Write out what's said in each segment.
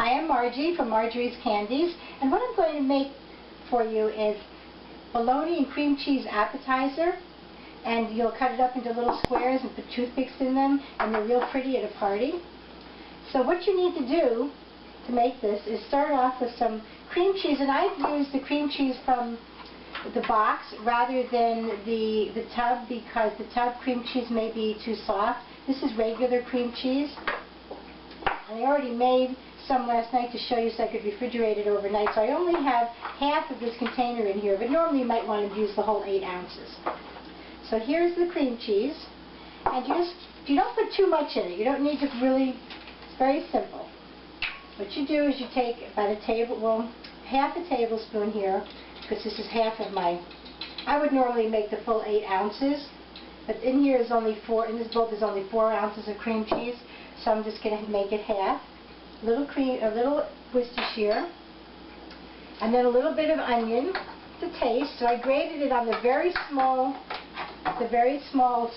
Hi, I'm Margie from Marjorie's Candies, and what I'm going to make for you is bologna and cream cheese appetizer, and you'll cut it up into little squares and put toothpicks in them, and they're real pretty at a party. So what you need to do to make this is start off with some cream cheese, and I've used the cream cheese from the box rather than the tub because the tub cream cheese may be too soft. This is regular cream cheese, and I already made some last night to show you so I could refrigerate it overnight. So I only have half of this container in here, but normally you might want to use the whole 8 ounces. So here's the cream cheese, and you don't put too much in it. You don't need to really, it's very simple. What you do is you take about half a tablespoon here, because this is half of my, I would normally make the full 8 ounces, but in here is only 4, in this bowl there's only 4 ounces of cream cheese, so I'm just going to make it half. A little Worcestershire, and then a little bit of onion to taste. So I grated it on the very small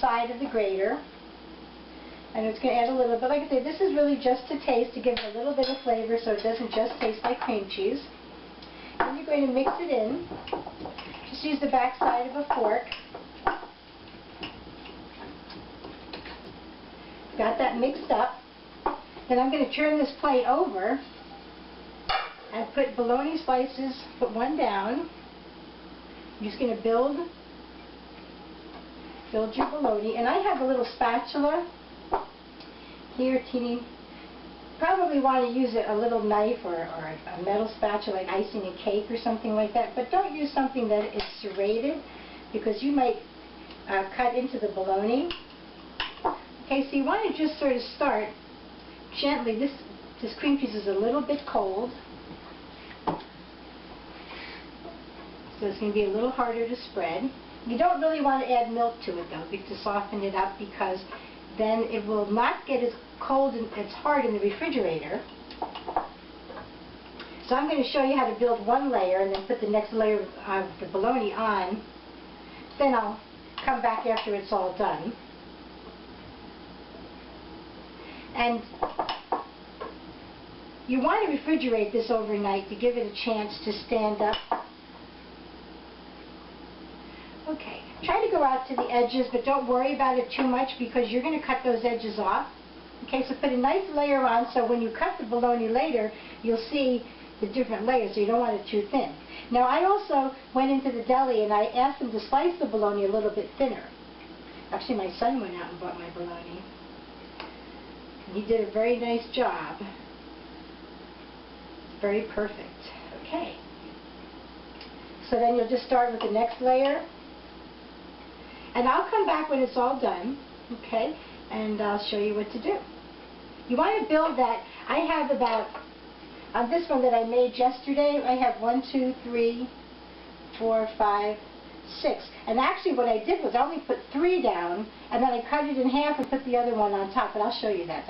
side of the grater, and it's going to add a little bit. Like I said, this is really just to taste, to give it a little bit of flavor, so it doesn't just taste like cream cheese. And you're going to mix it in. Just use the back side of a fork. Got that mixed up. Then I'm going to turn this plate over and put bologna slices, put one down. I'm just going to build your bologna. And I have a little spatula here, teeny. Probably want to use a little knife or a metal spatula, like icing a cake or something like that. But don't use something that is serrated, because you might cut into the bologna. Okay, so you want to just sort of start gently. This cream cheese is a little bit cold, so it's going to be a little harder to spread. You don't really want to add milk to it though, to soften it up, because then it will not get as cold and as hard in the refrigerator. So I'm going to show you how to build one layer and then put the next layer of the bologna on. Then I'll come back after it's all done. And you want to refrigerate this overnight to give it a chance to stand up. Okay, try to go out to the edges, but don't worry about it too much, because you're going to cut those edges off. Okay, so put a nice layer on, so when you cut the bologna later, you'll see the different layers, so you don't want it too thin. Now, I also went into the deli and I asked them to slice the bologna a little bit thinner. Actually, my son went out and bought my bologna. And he did a very nice job. Very perfect. Okay. So then you'll just start with the next layer. And I'll come back when it's all done, okay, and I'll show you what to do. You want to build that. I have about, on this one that I made yesterday, I have 1, 2, 3, 4, 5, 6. And actually what I did was I only put 3 down, and then I cut it in half and put the other one on top, and I'll show you that.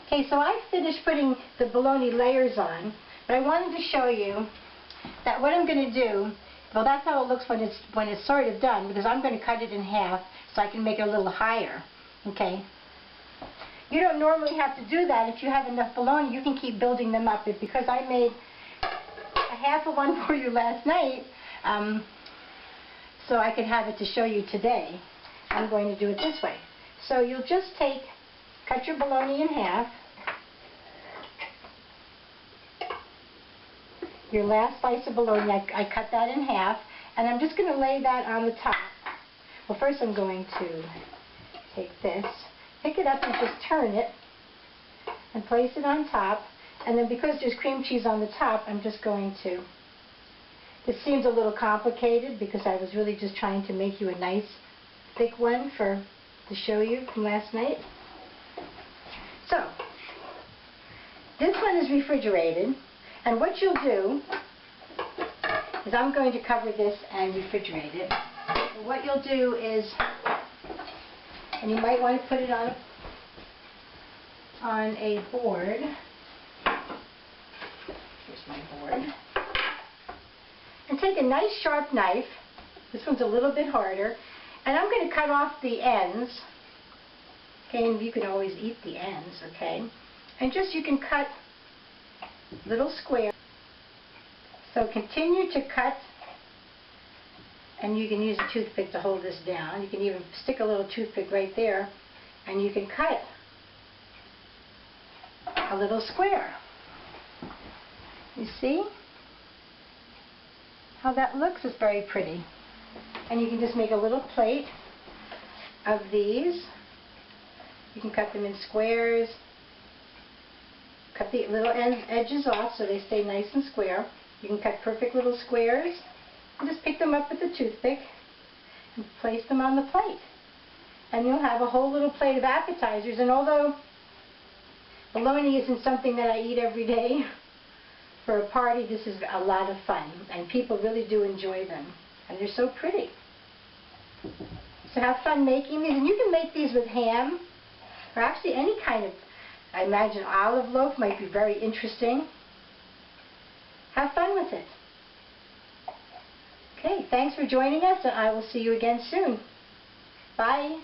Okay, so I finished putting the bologna layers on, but I wanted to show you that what I'm going to do, well, that's how it looks when it's sort of done, because I'm going to cut it in half so I can make it a little higher. Okay. You don't normally have to do that. If you have enough bologna, you can keep building them up. Because I made a half of one for you last night, so I could have it to show you today, I'm going to do it this way. So you'll just cut your bologna in half. Your last slice of bologna, I cut that in half, and I'm just going to lay that on the top. Well, first I'm going to take this, pick it up and just turn it, and place it on top, and then because there's cream cheese on the top, I'm just going to, this seems a little complicated because I was really just trying to make you a nice thick one to show you from last night. So, this one is refrigerated. And what you'll do is I'm going to cover this and refrigerate it. And what you'll do is, and you might want to put it on a board. Here's my board. And take a nice sharp knife. This one's a little bit harder. And I'm going to cut off the ends. Okay, and you can always eat the ends, okay? And just you can cut little squares. So continue to cut, and you can use a toothpick to hold this down. You can even stick a little toothpick right there, and you can cut a little square. You see how that looks? It's very pretty. And you can just make a little plate of these. You can cut them in squares. Cut the little edges off so they stay nice and square. You can cut perfect little squares and just pick them up with a toothpick and place them on the plate. And you'll have a whole little plate of appetizers. And although bologna isn't something that I eat every day, for a party this is a lot of fun. And people really do enjoy them. And they're so pretty. So have fun making these. And you can make these with ham, or actually any kind of, I imagine olive loaf might be very interesting. Have fun with it. Okay, thanks for joining us, and I will see you again soon. Bye.